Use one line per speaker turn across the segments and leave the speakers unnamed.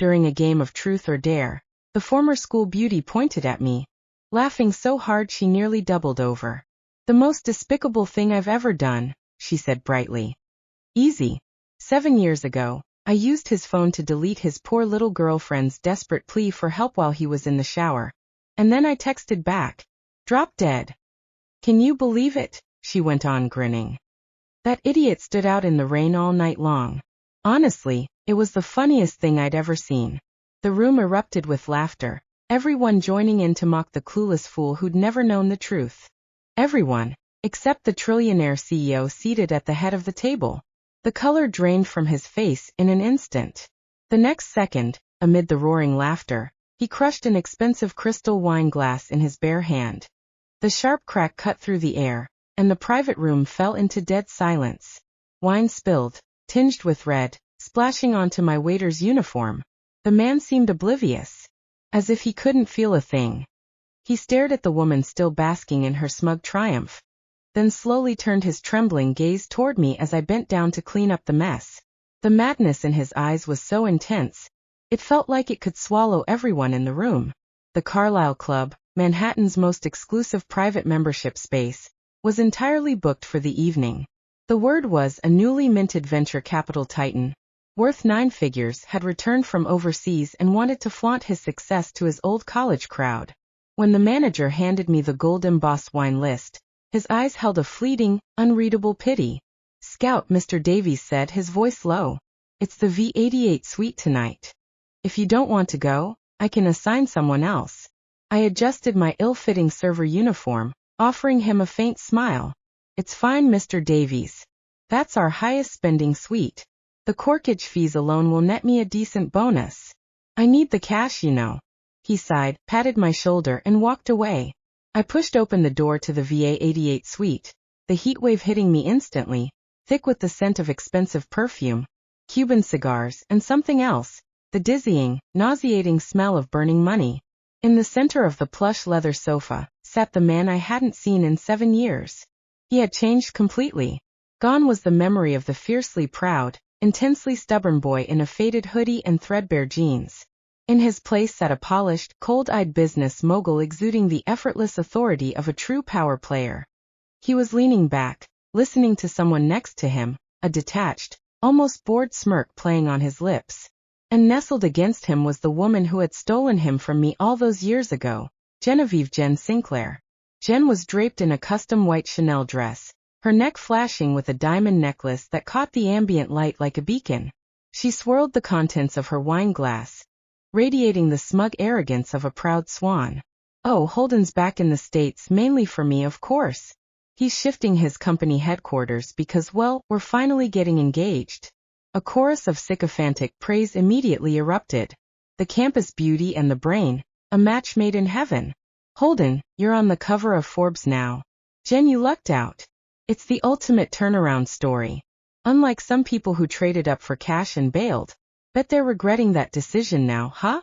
during a game of truth or dare, the former school beauty pointed at me, laughing so hard she nearly doubled over. "The most despicable thing I've ever done," she said brightly. "Easy. 7 years ago, I used his phone to delete his poor little girlfriend's desperate plea for help while he was in the shower. And then I texted back, 'Drop dead.' Can you believe it?" she went on, grinning. "That idiot stood out in the rain all night long. Honestly, it was the funniest thing I'd ever seen." The room erupted with laughter, everyone joining in to mock the clueless fool who'd never known the truth. Everyone, except the trillionaire CEO seated at the head of the table. The color drained from his face in an instant. The next second, amid the roaring laughter, he crushed an expensive crystal wine glass in his bare hand. The sharp crack cut through the air, and the private room fell into dead silence. Wine spilled, tinged with red, splashing onto my waiter's uniform. The man seemed oblivious, as if he couldn't feel a thing. He stared at the woman still basking in her smug triumph, then slowly turned his trembling gaze toward me as I bent down to clean up the mess. The madness in his eyes was so intense, it felt like it could swallow everyone in the room. The Carile Club, Manhattan's most exclusive private membership space, was entirely booked for the evening. The word was a newly minted venture capital titan, worth 9 figures, had returned from overseas and wanted to flaunt his success to his old college crowd. When the manager handed me the gold-embossed wine list, his eyes held a fleeting, unreadable pity. "Scout," Mr. Davies said, his voice low. "It's the V88 suite tonight. If you don't want to go, I can assign someone else." I adjusted my ill-fitting server uniform, offering him a faint smile. "It's fine, Mr. Davies. That's our highest spending suite. The corkage fees alone will net me a decent bonus. I need the cash, you know." He sighed, patted my shoulder, and walked away. I pushed open the door to the VA88 suite, the heat wave hitting me instantly, thick with the scent of expensive perfume, Cuban cigars, and something else, the dizzying, nauseating smell of burning money. In the center of the plush leather sofa sat the man I hadn't seen in 7 years. He had changed completely. Gone was the memory of the fiercely proud, intensely stubborn boy in a faded hoodie and threadbare jeans. In his place sat a polished, cold-eyed business mogul exuding the effortless authority of a true power player. He was leaning back, listening to someone next to him, a detached, almost bored smirk playing on his lips. And nestled against him was the woman who had stolen him from me all those years ago, Genevieve "Jen" Sinclair. Jen was draped in a custom white Chanel dress, her neck flashing with a diamond necklace that caught the ambient light like a beacon. She swirled the contents of her wine glass, radiating the smug arrogance of a proud swan. "Oh, Holden's back in the States mainly for me, of course. He's shifting his company headquarters because, well, we're finally getting engaged." A chorus of sycophantic praise immediately erupted. The campus beauty and the brain, a match made in heaven. "Holden, you're on the cover of Forbes now. Jen, you lucked out. It's the ultimate turnaround story. Unlike some people who traded up for cash and bailed. Bet they're regretting that decision now, huh?"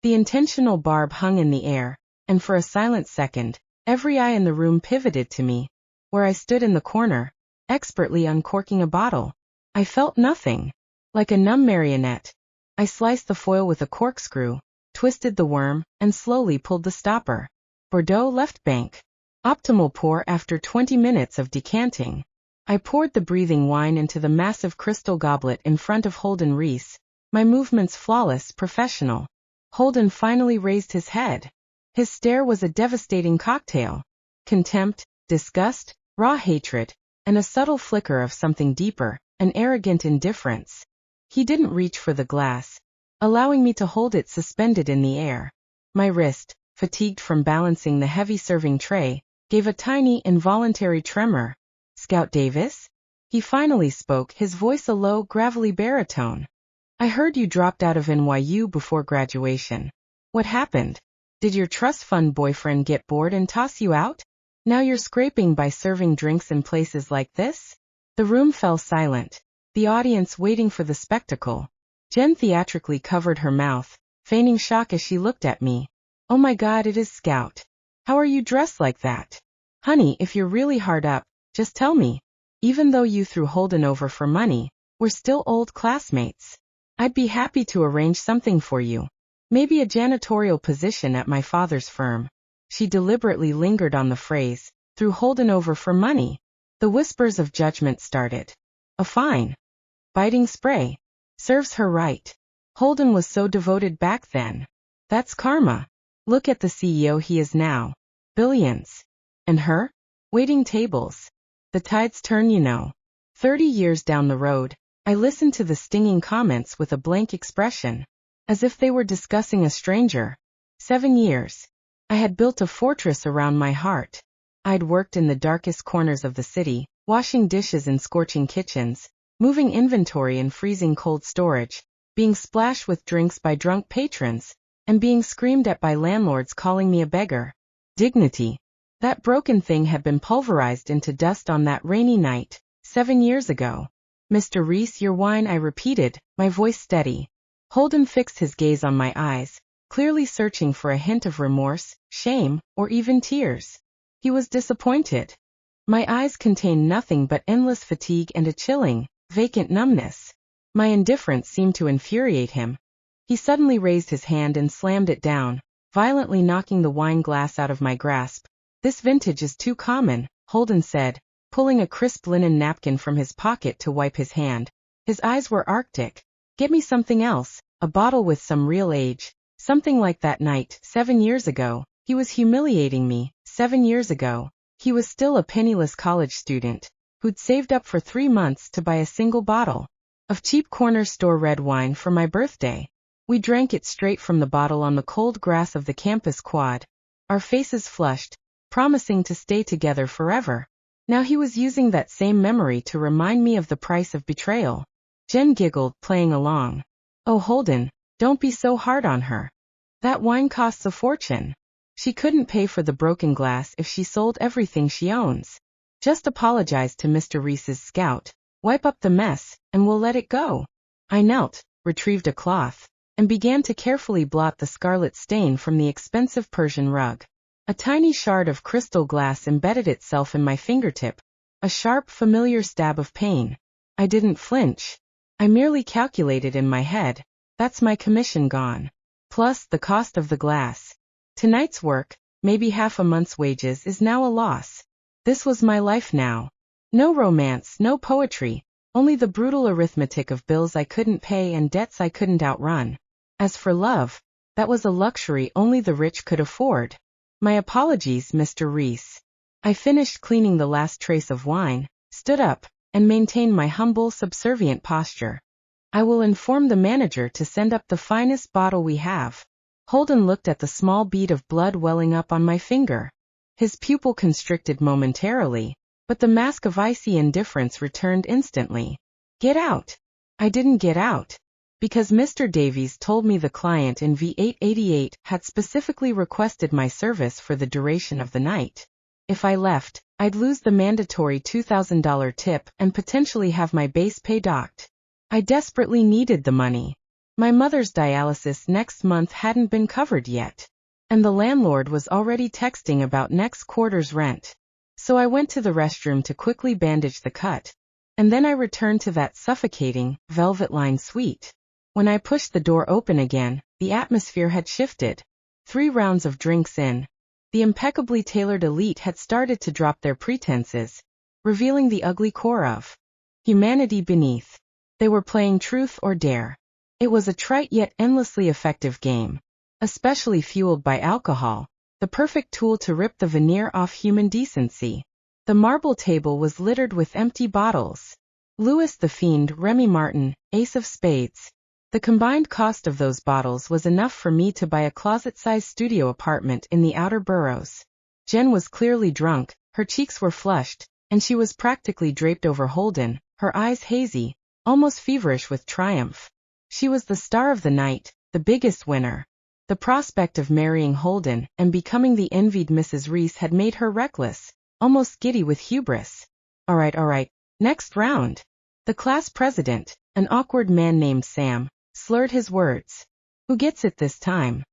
The intentional barb hung in the air, and for a silent second, every eye in the room pivoted to me, where I stood in the corner, expertly uncorking a bottle. I felt nothing. Like a numb marionette, I sliced the foil with a corkscrew, twisted the worm, and slowly pulled the stopper. Bordeaux left bank. Optimal pour after 20 minutes of decanting. I poured the breathing wine into the massive crystal goblet in front of Holden Reese, my movements flawless, professional. Holden finally raised his head. His stare was a devastating cocktail. Contempt, disgust, raw hatred, and a subtle flicker of something deeper, an arrogant indifference. He didn't reach for the glass, allowing me to hold it suspended in the air. My wrist, fatigued from balancing the heavy serving tray, gave a tiny, involuntary tremor. "Scout Davis?" He finally spoke, his voice a low, gravelly baritone. "I heard you dropped out of NYU before graduation. What happened? Did your trust fund boyfriend get bored and toss you out? Now you're scraping by serving drinks in places like this?" The room fell silent, the audience waiting for the spectacle. Jen theatrically covered her mouth, feigning shock as she looked at me. "Oh my God, it is Scout. How are you dressed like that? Honey, if you're really hard up, just tell me. Even though you threw Holden over for money, we're still old classmates." I'd be happy to arrange something for you. Maybe a janitorial position at my father's firm. She deliberately lingered on the phrase, threw Holden over for money. The whispers of judgment started. A fine. Biting spray. Serves her right. Holden was so devoted back then. That's karma. Look at the CEO he is now. Billions. And her? Waiting tables. The tides turn, you know. 30 years down the road, I listened to the stinging comments with a blank expression, as if they were discussing a stranger. 7 years. I had built a fortress around my heart. I'd worked in the darkest corners of the city, washing dishes in scorching kitchens, moving inventory in freezing cold storage, being splashed with drinks by drunk patrons, and being screamed at by landlords calling me a beggar. Dignity. That broken thing had been pulverized into dust on that rainy night, 7 years ago. Mr. Reese, your wine, I repeated, my voice steady. Holden fixed his gaze on my eyes, clearly searching for a hint of remorse, shame, or even tears. He was disappointed. My eyes contained nothing but endless fatigue and a chilling, vacant numbness. My indifference seemed to infuriate him. He suddenly raised his hand and slammed it down, violently knocking the wine glass out of my grasp. This vintage is too common, Holden said, pulling a crisp linen napkin from his pocket to wipe his hand. His eyes were arctic. Get me something else, a bottle with some real age. Something like that night, 7 years ago. He was humiliating me. 7 years ago. He was still a penniless college student, who'd saved up for 3 months to buy a single bottle of cheap corner store red wine for my birthday. We drank it straight from the bottle on the cold grass of the campus quad. Our faces flushed, promising to stay together forever. Now he was using that same memory to remind me of the price of betrayal. Jen giggled, playing along. Oh, Holden, don't be so hard on her. That wine costs a fortune. She couldn't pay for the broken glass if she sold everything she owns. Just apologize to Mr. Reese's scout, wipe up the mess, and we'll let it go. I knelt, retrieved a cloth, and began to carefully blot the scarlet stain from the expensive Persian rug. A tiny shard of crystal glass embedded itself in my fingertip, a sharp, familiar stab of pain. I didn't flinch. I merely calculated in my head, that's my commission gone. Plus the cost of the glass. Tonight's work, maybe half a month's wages, is now a loss. This was my life now. No romance, no poetry, only the brutal arithmetic of bills I couldn't pay and debts I couldn't outrun. As for love, that was a luxury only the rich could afford. My apologies, Mr. Reese. I finished cleaning the last trace of wine, stood up, and maintained my humble, subservient posture. I will inform the manager to send up the finest bottle we have. Holden looked at the small bead of blood welling up on my finger. His pupil constricted momentarily, but the mask of icy indifference returned instantly. Get out. I didn't get out. Because Mr. Davies told me the client in V888 had specifically requested my service for the duration of the night. If I left, I'd lose the mandatory $2,000 tip and potentially have my base pay docked. I desperately needed the money. My mother's dialysis next month hadn't been covered yet, and the landlord was already texting about next quarter's rent. So I went to the restroom to quickly bandage the cut, and then I returned to that suffocating, velvet-lined suite. When I pushed the door open again, the atmosphere had shifted. 3 rounds of drinks in, the impeccably tailored elite had started to drop their pretenses, revealing the ugly core of humanity beneath. They were playing truth or dare. It was a trite yet endlessly effective game, especially fueled by alcohol, the perfect tool to rip the veneer off human decency. The marble table was littered with empty bottles. Louis the Fiend, Remy Martin, Ace of Spades. The combined cost of those bottles was enough for me to buy a closet-sized studio apartment in the outer boroughs. Jen was clearly drunk, her cheeks were flushed, and she was practically draped over Holden, her eyes hazy, almost feverish with triumph. She was the star of the night, the biggest winner. The prospect of marrying Holden and becoming the envied Mrs. Reese had made her reckless, almost giddy with hubris. All right, next round. The class president, an awkward man named Sam, slurred his words. Who gets it this time?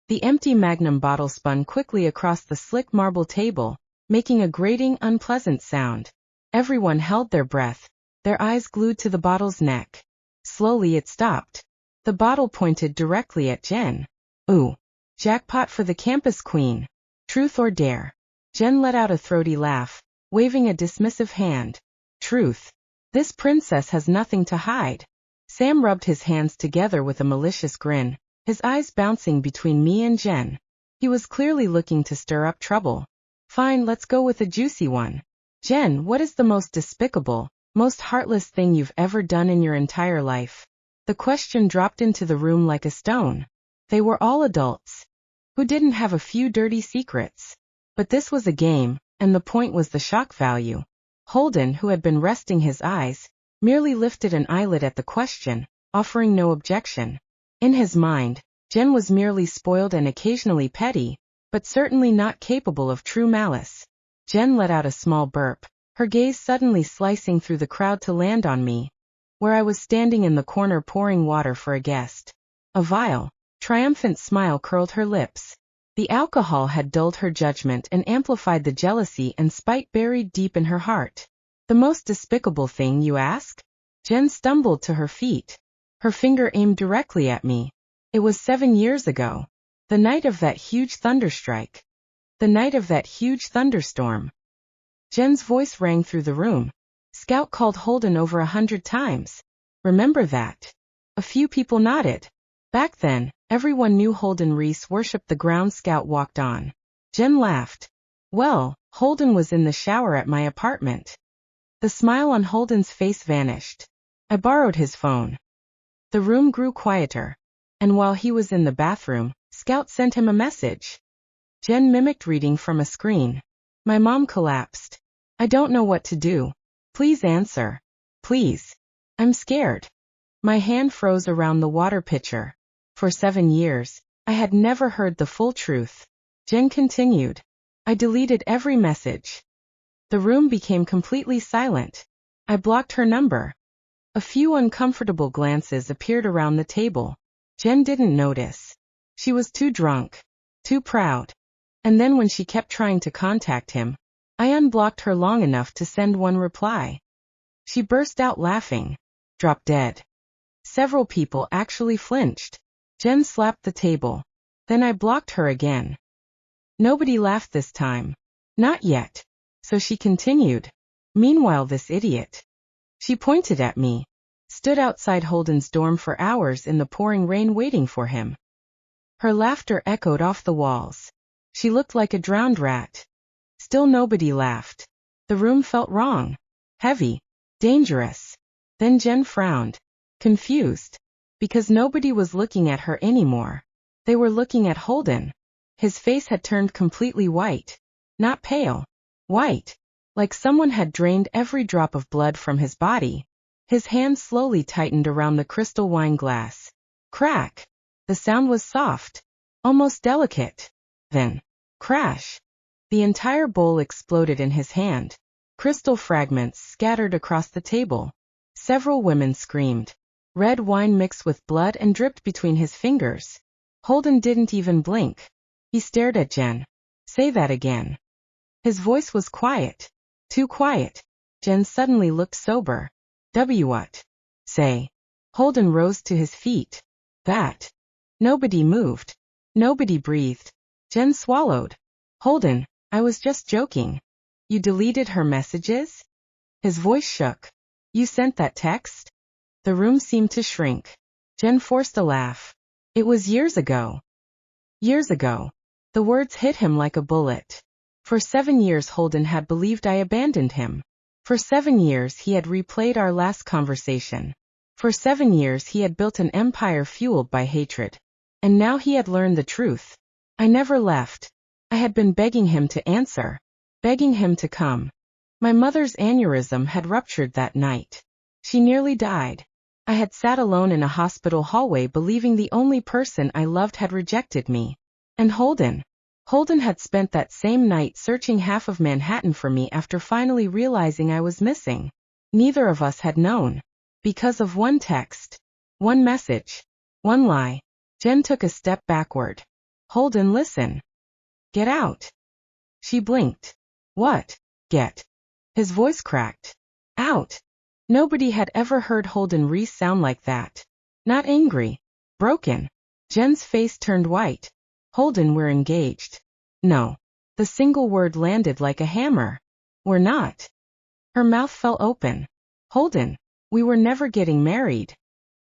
The empty Magnum bottle spun quickly across the slick marble table, making a grating, unpleasant sound. Everyone held their breath, their eyes glued to the bottle's neck. Slowly it stopped. The bottle pointed directly at Jen. Ooh. Jackpot for the campus queen. Truth or dare? Jen let out a throaty laugh, waving a dismissive hand. Truth. This princess has nothing to hide. Sam rubbed his hands together with a malicious grin, his eyes bouncing between me and Jen. He was clearly looking to stir up trouble. Fine, let's go with a juicy one. Jen, what is the most despicable, most heartless thing you've ever done in your entire life? The question dropped into the room like a stone. They were all adults, who didn't have a few dirty secrets. But this was a game, and the point was the shock value. Holden, who had been resting his eyes, merely lifted an eyelid at the question, offering no objection. In his mind, Jen was merely spoiled and occasionally petty, but certainly not capable of true malice. Jen let out a small burp, her gaze suddenly slicing through the crowd to land on me, where I was standing in the corner pouring water for a guest. A vile, triumphant smile curled her lips. The alcohol had dulled her judgment and amplified the jealousy and spite buried deep in her heart. The most despicable thing, you ask? Jen stumbled to her feet, her finger aimed directly at me. It was 7 years ago. The night of that huge thunderstrike. The night of that huge thunderstorm. Jen's voice rang through the room. Scout called Holden over 100 times. Remember that? A few people nodded. Back then, everyone knew Holden Reese worshipped the ground Scout walked on. Jen laughed. Well, Holden was in the shower at my apartment. The smile on Holden's face vanished. I borrowed his phone. The room grew quieter. And while he was in the bathroom, Scout sent him a message. Jen mimicked reading from a screen. My mom collapsed. I don't know what to do. Please answer. Please. I'm scared. My hand froze around the water pitcher. For 7 years, I had never heard the full truth. Jen continued. I deleted every message. The room became completely silent. I blocked her number. A few uncomfortable glances appeared around the table. Jen didn't notice. She was too drunk, too proud. And then when she kept trying to contact him, I unblocked her long enough to send one reply. She burst out laughing. Drop dead. Several people actually flinched. Jen slapped the table. Then I blocked her again. Nobody laughed this time. Not yet. So she continued. Meanwhile, this idiot. She pointed at me. Stood outside Holden's dorm for hours in the pouring rain waiting for him. Her laughter echoed off the walls. She looked like a drowned rat. Still nobody laughed. The room felt wrong. Heavy. Dangerous. Then Jen frowned. Confused. Because nobody was looking at her anymore. They were looking at Holden. His face had turned completely white. Not pale. White. Like someone had drained every drop of blood from his body. His hand slowly tightened around the crystal wine glass. Crack. The sound was soft. Almost delicate. Then, crash. The entire bowl exploded in his hand. Crystal fragments scattered across the table. Several women screamed. Red wine mixed with blood and dripped between his fingers. Holden didn't even blink. He stared at Jen. Say that again. His voice was quiet. Too quiet. Jen suddenly looked sober. What? Say. Holden rose to his feet. That. Nobody moved. Nobody breathed. Jen swallowed. Holden, I was just joking. You deleted her messages? His voice shook. You sent that text? The room seemed to shrink. Jen forced a laugh. It was years ago. Years ago. The words hit him like a bullet. For 7 years Holden had believed I abandoned him. For 7 years he had replayed our last conversation. For 7 years he had built an empire fueled by hatred. And now he had learned the truth. I never left. I had been begging him to answer. Begging him to come. My mother's aneurysm had ruptured that night. She nearly died. I had sat alone in a hospital hallway believing the only person I loved had rejected me. And Holden had spent that same night searching half of Manhattan for me after finally realizing I was missing. Neither of us had known. Because of one text. One message. One lie. Jen took a step backward. Holden, listen. Get out. She blinked. What? Get. His voice cracked. Out. Nobody had ever heard Holden Reese sound like that. Not angry. Broken. Jen's face turned white. Holden, we're engaged. No. The single word landed like a hammer. We're not. Her mouth fell open. Holden, we were never getting married.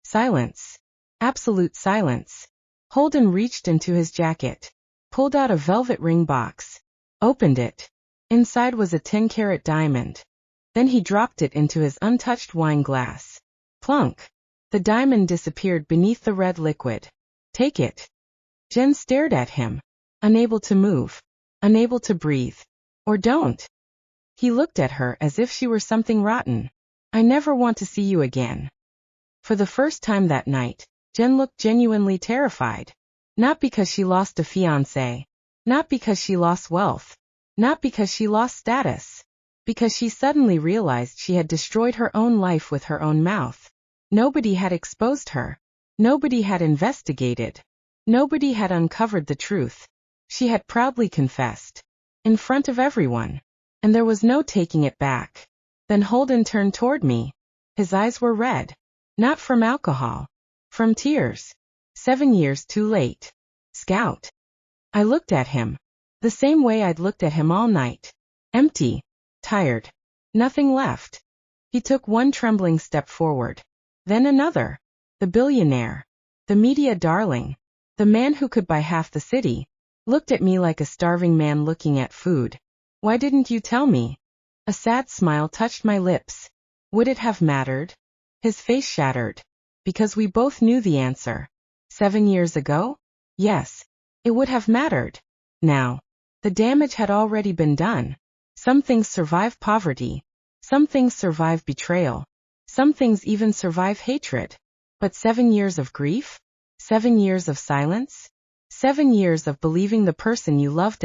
Silence. Absolute silence. Holden reached into his jacket, pulled out a velvet ring box, opened it. Inside was a 10-carat diamond. Then he dropped it into his untouched wine glass. Plunk. The diamond disappeared beneath the red liquid. Take it. Jen stared at him, unable to move, unable to breathe. Or don't. He looked at her as if she were something rotten. I never want to see you again. For the first time that night, Jen looked genuinely terrified. Not because she lost a fiancé. Not because she lost wealth. Not because she lost status. Because she suddenly realized she had destroyed her own life with her own mouth. Nobody had exposed her. Nobody had investigated. Nobody had uncovered the truth. She had proudly confessed. In front of everyone. And there was no taking it back. Then Holden turned toward me. His eyes were red. Not from alcohol. From tears. 7 years too late. Scout. I looked at him. The same way I'd looked at him all night. Empty. Tired. Nothing left. He took one trembling step forward. Then another. The billionaire. The media darling. The man who could buy half the city. Looked at me like a starving man looking at food. Why didn't you tell me? A sad smile touched my lips. Would it have mattered? His face shattered. Because we both knew the answer. 7 years ago? Yes. It would have mattered. Now. The damage had already been done. Some things survive poverty. Some things survive betrayal. Some things even survive hatred. But 7 years of grief? 7 years of silence? 7 years of believing the person you loved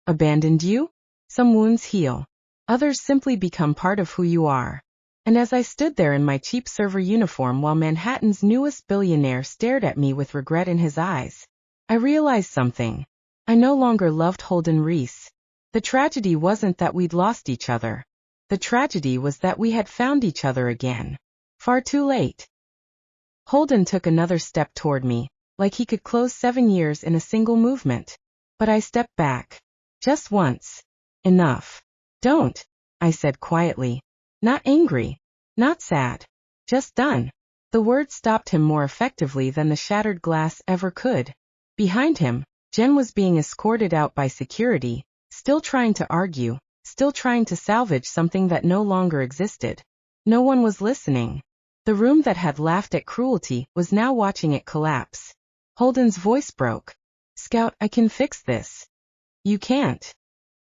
abandoned you? Some wounds heal. Others simply become part of who you are. And as I stood there in my cheap server uniform while Manhattan's newest billionaire stared at me with regret in his eyes, I realized something. I no longer loved Holden Reese. The tragedy wasn't that we'd lost each other. The tragedy was that we had found each other again. Far too late. Holden took another step toward me, like he could close 7 years in a single movement. But I stepped back. Just once. Enough. Don't, I said quietly. Not angry. Not sad. Just done. The word stopped him more effectively than the shattered glass ever could. Behind him, Jen was being escorted out by security, still trying to argue, still trying to salvage something that no longer existed. No one was listening. The room that had laughed at cruelty was now watching it collapse. Holden's voice broke. Scout, I can fix this. You can't.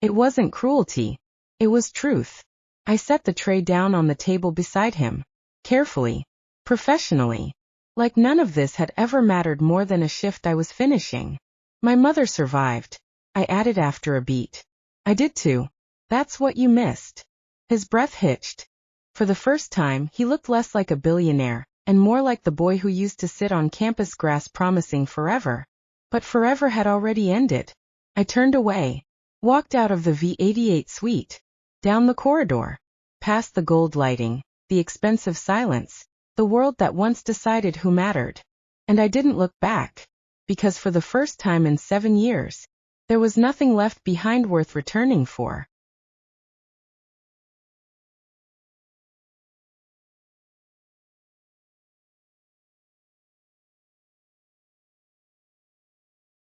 It wasn't cruelty. It was truth. I set the tray down on the table beside him. Carefully. Professionally. Like none of this had ever mattered more than a shift I was finishing. My mother survived. I added after a beat. I did too. That's what you missed. His breath hitched. For the first time, he looked less like a billionaire, and more like the boy who used to sit on campus grass promising forever. But forever had already ended. I turned away. Walked out of the V88 suite. Down the corridor. Past the gold lighting, the expensive silence, the world that once decided who mattered. And I didn't look back. Because for the first time in 7 years, there was nothing left behind worth returning for.